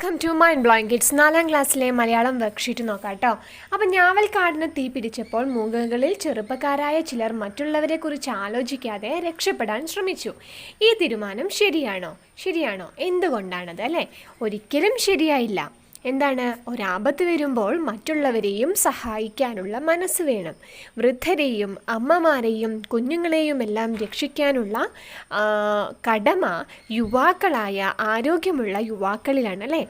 Welcome to mind blowing kids 4ാം ക്ലാസ്സിലെ Malayalam worksheet നോക്കാം കേട്ടോ. അപ്പം ഞാവൽക്കാടിന് തീ പിടിച്ചപ്പോൾ മുകളിൽ ചെറുപ്പക്കാരായ ചിലർ മറ്റുള്ളവരെക്കുറിച്ച് ആലോചിക്കാതെ രക്ഷപ്പെടാൻ ശ്രമിച്ചു. ഈ തീരുമാനം ശരിയാണോ? എന്തുകൊണ്ടാണത് അല്ലേ? ഒരിക്കലും ശരിയായില്ല. എന്താണ്? ഒരാപത്ത് വരുമ്പോൾ മറ്റുള്ളവരെയും സഹായിക്കാനുള്ള മനസ്സ് വേണം. വൃദ്ധരെയും അമ്മമാരെയും കുഞ്ഞുങ്ങളെയും എല്ലാം രക്ഷിക്കാനുള്ള കടമ യുവാക്കളായ ആരോഗ്യമുള്ള യുവാക്കളിലാണ് അല്ലേ?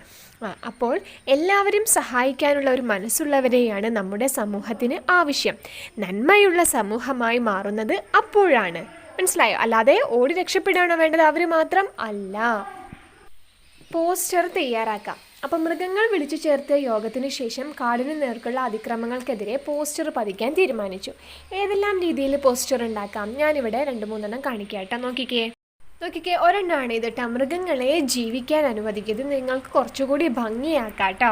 അപ്പോൾ എല്ലാവരും സഹായിക്കാനുള്ള ഒരു മനസ്സുള്ളവരെയാണ് നമ്മുടെ സമൂഹത്തിന് ആവശ്യം. നന്മയുള്ള സമൂഹമായി മാറുന്നത് അപ്പോഴാണ്. മനസ്സിലായോ? അല്ലാതെ ഓടി രക്ഷപ്പെടുകയാണോ വേണ്ടത്? അവർ മാത്രം അല്ല. പോസ്റ്റർ തയ്യാറാക്കാം. അപ്പം മൃഗങ്ങൾ വിളിച്ചു ചേർത്ത് യോഗത്തിന് ശേഷം കാടിന് നേർക്കുള്ള അതിക്രമങ്ങൾക്കെതിരെ പോസ്റ്റർ പതിക്കാൻ തീരുമാനിച്ചു. ഏതെല്ലാം രീതിയിൽ പോസ്റ്റർ ഉണ്ടാക്കാം? ഞാനിവിടെ 2-3 കാണിക്കാം കേട്ടോ. നോക്കിക്കേ ഒരെണ്ണമാണ് ഇത് കേട്ടോ. മൃഗങ്ങളെ ജീവിക്കാൻ അനുവദിക്കുന്നത് നിങ്ങൾക്ക് കുറച്ചുകൂടി ഭംഗിയാക്കാം കേട്ടോ.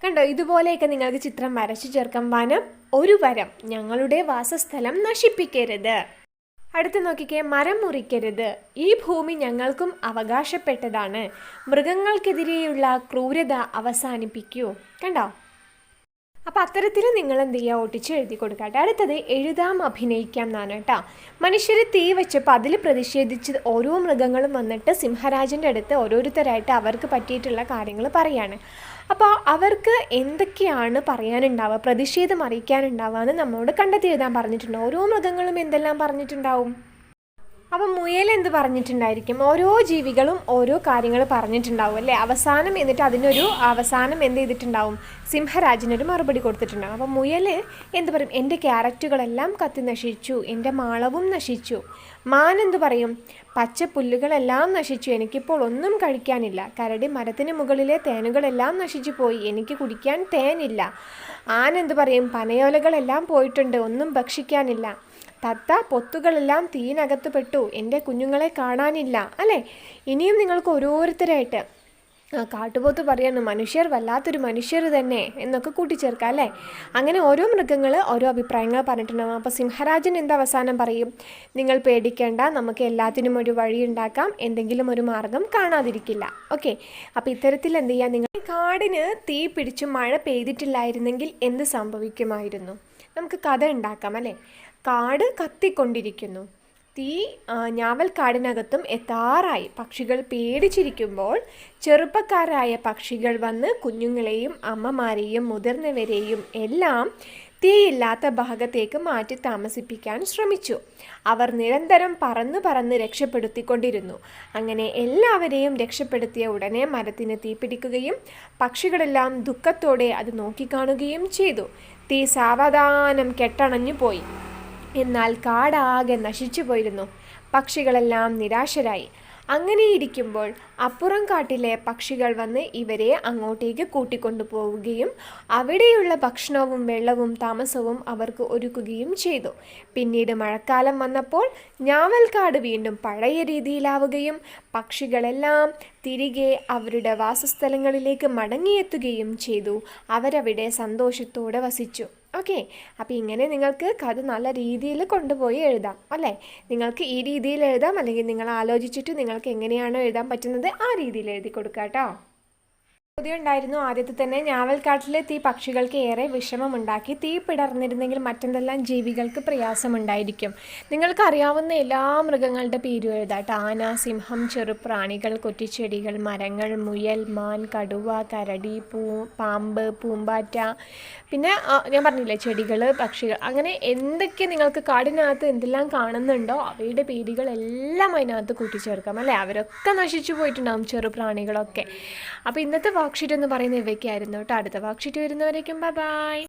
കണ്ടോ? ഇതുപോലെയൊക്കെ നിങ്ങൾക്ക് ചിത്രം വരച്ചു ചേർക്കാം. വനം ഒരു വരം, ഞങ്ങളുടെ വാസസ്ഥലം നശിപ്പിക്കരുത്. അടുത്ത് നോക്കിക്കേ, മരം മുറിക്കരുത്, ഈ ഭൂമി ഞങ്ങൾക്കും അവകാശപ്പെട്ടതാണ്, മൃഗങ്ങൾക്കെതിരെയുള്ള ക്രൂരത അവസാനിപ്പിക്കൂ. കണ്ടോ? അപ്പോൾ അത്തരത്തിൽ നിങ്ങൾ എന്ത് ചെയ്യുക? ഒട്ടിച്ച് എഴുതി കൊടുക്കട്ടെ. അടുത്തത് എഴുതാം അഭിനയിക്കാം എന്നാണ് കേട്ടോ. മനുഷ്യർ തീ വെച്ചപ്പോൾ അതിൽ പ്രതിഷേധിച്ച് ഓരോ മൃഗങ്ങളും വന്നിട്ട് സിംഹരാജൻ്റെ അടുത്ത് ഓരോരുത്തരായിട്ട് അവർക്ക് പറ്റിയിട്ടുള്ള കാര്യങ്ങൾ പറയാണ്. അപ്പോൾ അവർക്ക് എന്തൊക്കെയാണ് പറയാനുണ്ടാവുക, പ്രതിഷേധം അറിയിക്കാനുണ്ടാവുക എന്ന് നമ്മളോട് കണ്ടെത്തി എഴുതാൻ പറഞ്ഞിട്ടുണ്ട്. ഓരോ മൃഗങ്ങളും എന്തെല്ലാം പറഞ്ഞിട്ടുണ്ടാവും? അപ്പം മുയൽ എന്ത് പറഞ്ഞിട്ടുണ്ടായിരിക്കും? ഓരോ ജീവികളും ഓരോ കാര്യങ്ങൾ പറഞ്ഞിട്ടുണ്ടാവും അല്ലേ? അവസാനം എന്നിട്ട് അതിനൊരു അവസാനം എന്ത് ചെയ്തിട്ടുണ്ടാവും? സിംഹരാജനൊരു മറുപടി കൊടുത്തിട്ടുണ്ടാവും. അപ്പം മുയൽ എന്ത് പറയും? എൻ്റെ ക്യാരറ്റുകളെല്ലാം കത്തി നശിച്ചു, എൻ്റെ മാളവും നശിച്ചു. മാൻ എന്ത് പറയും? പച്ച പുല്ലുകളെല്ലാം നശിച്ചു, എനിക്കിപ്പോൾ ഒന്നും കഴിക്കാനില്ല. കരടി മരത്തിന് മുകളിലെ തേനുകളെല്ലാം നശിച്ചു പോയി, എനിക്ക് കുടിക്കാൻ തേനില്ല. ആന എന്ത് പറയും? പനയോലകളെല്ലാം പോയിട്ടുണ്ട്, ഒന്നും ഭക്ഷിക്കാനില്ല. തത്ത പൊത്തുകളെല്ലാം തീനകത്ത് പെട്ടു, എൻ്റെ കുഞ്ഞുങ്ങളെ കാണാനില്ല അല്ലേ? ഇനിയും നിങ്ങൾക്ക് ഓരോരുത്തരായിട്ട് കാട്ടുപോത്ത് പറയാണ്, മനുഷ്യർ വല്ലാത്തൊരു മനുഷ്യർ തന്നെ എന്നൊക്കെ കൂട്ടിച്ചേർക്കാം അല്ലേ? അങ്ങനെ ഓരോ മൃഗങ്ങൾ ഓരോ അഭിപ്രായങ്ങൾ പറഞ്ഞിട്ടുണ്ടാകും. അപ്പോൾ സിംഹരാജൻ എന്താ അവസാനം പറയും? നിങ്ങൾ പേടിക്കേണ്ട, നമുക്ക് എല്ലാത്തിനും ഒരു വഴി ഉണ്ടാക്കാം, എന്തെങ്കിലും ഒരു മാർഗം കാണാതിരിക്കില്ല. ഓക്കെ, അപ്പോൾ ഇത്തരത്തിൽ എന്ത് ചെയ്യാം? നിങ്ങൾ കാടിന് തീ പിടിച്ചു മഴ പെയ്തിട്ടില്ലായിരുന്നെങ്കിൽ എന്ത് സംഭവിക്കുമായിരുന്നു? നമുക്ക് കഥ ഉണ്ടാക്കാം അല്ലേ? കാട് കത്തിക്കൊണ്ടിരിക്കുന്നു, തീ ഞാവൽക്കാടിനകത്തും എത്താറായി. പക്ഷികൾ പേടിച്ചിരിക്കുമ്പോൾ ചെറുപ്പക്കാരായ പക്ഷികൾ വന്ന് കുഞ്ഞുങ്ങളെയും അമ്മമാരെയും മുതിർന്നവരെയും എല്ലാം തീയില്ലാത്ത ഭാഗത്തേക്ക് മാറ്റി താമസിപ്പിക്കാൻ ശ്രമിച്ചു. അവർ നിരന്തരം പറന്ന് രക്ഷപ്പെടുത്തിക്കൊണ്ടിരുന്നു. അങ്ങനെ എല്ലാവരെയും രക്ഷപ്പെടുത്തിയ ഉടനെ മരത്തിന് തീപിടിക്കുകയും പക്ഷികളെല്ലാം ദുഃഖത്തോടെ അത് നോക്കിക്കാണുകയും ചെയ്തു. തീ സാവധാനം കെട്ടണഞ്ഞു പോയി. എന്നാൽ കാടാകെ നശിച്ചു പോയിരുന്നു. പക്ഷികളെല്ലാം നിരാശരായി. അങ്ങനെയിരിക്കുമ്പോൾ അപ്പുറം കാട്ടിലെ പക്ഷികൾ വന്ന് ഇവരെ അങ്ങോട്ടേക്ക് കൂട്ടിക്കൊണ്ടു പോവുകയും അവിടെയുള്ള ഭക്ഷണവും വെള്ളവും താമസവും അവർക്ക് ഒരുക്കുകയും ചെയ്തു. പിന്നീട് മഴക്കാലം വന്നപ്പോൾ ഞാവൽക്കാട് വീണ്ടും പഴയ രീതിയിലാവുകയും പക്ഷികളെല്ലാം തിരികെ അവരുടെ വാസസ്ഥലങ്ങളിലേക്ക് മടങ്ങിയെത്തുകയും ചെയ്തു. അവരവിടെ സന്തോഷത്തോടെ വസിച്ചു. ഓക്കെ, അപ്പോൾ ഇങ്ങനെ നിങ്ങൾക്ക് കഥ നല്ല രീതിയിൽ കൊണ്ടുപോയി എഴുതാം അല്ലേ? നിങ്ങൾക്ക് ഈ രീതിയിൽ എഴുതാം, അല്ലെങ്കിൽ നിങ്ങൾ ആലോചിച്ചിട്ട് നിങ്ങൾക്ക് എങ്ങനെയാണോ എഴുതാൻ പറ്റുന്നത് ആ രീതിയിൽ എഴുതി കൊടുക്കാം കേട്ടോ. ചോദ്യം ഉണ്ടായിരുന്നു ആദ്യത്തെ തന്നെ, ഞാവൽക്കാട്ടിലെ തീ പക്ഷികൾക്ക് ഏറെ വിഷമമുണ്ടാക്കി. തീ പിടർന്നിരുന്നെങ്കിൽ മറ്റെന്തെല്ലാം ജീവികൾക്ക് പ്രയാസമുണ്ടായിരിക്കും? നിങ്ങൾക്ക് അറിയാവുന്ന എല്ലാ മൃഗങ്ങളുടെ പേരും എഴുതാട്ടോ. ആന, സിംഹം, ചെറുപ്രാണികൾ, കൊറ്റിച്ചെടികൾ, മരങ്ങൾ, മുയൽ, മാൻ, കടുവ, കരടി, പാമ്പ്, പൂമ്പാറ്റ, പിന്നെ ഞാൻ പറഞ്ഞില്ലേ ചെടികൾ, പക്ഷികൾ, അങ്ങനെ എന്തൊക്കെ നിങ്ങൾക്ക് കാടിനകത്ത് എന്തെല്ലാം കാണുന്നുണ്ടോ അവയുടെ പേരുകളെല്ലാം അതിനകത്ത് കൂട്ടിച്ചേർക്കാം അല്ലേ? അവരൊക്കെ നശിച്ചു പോയിട്ടുണ്ടാകും, ചെറുപ്രാണികളൊക്കെ. അപ്പോൾ ഇന്നത്തെ വർക്ക്ഷീറ്റ് എന്ന് പറയുന്നത് ഇവയ്ക്കായിരുന്നു കേട്ടോ. അടുത്ത വർക്ക്ഷീറ്റ് വരുന്നവരേക്കും ബൈ.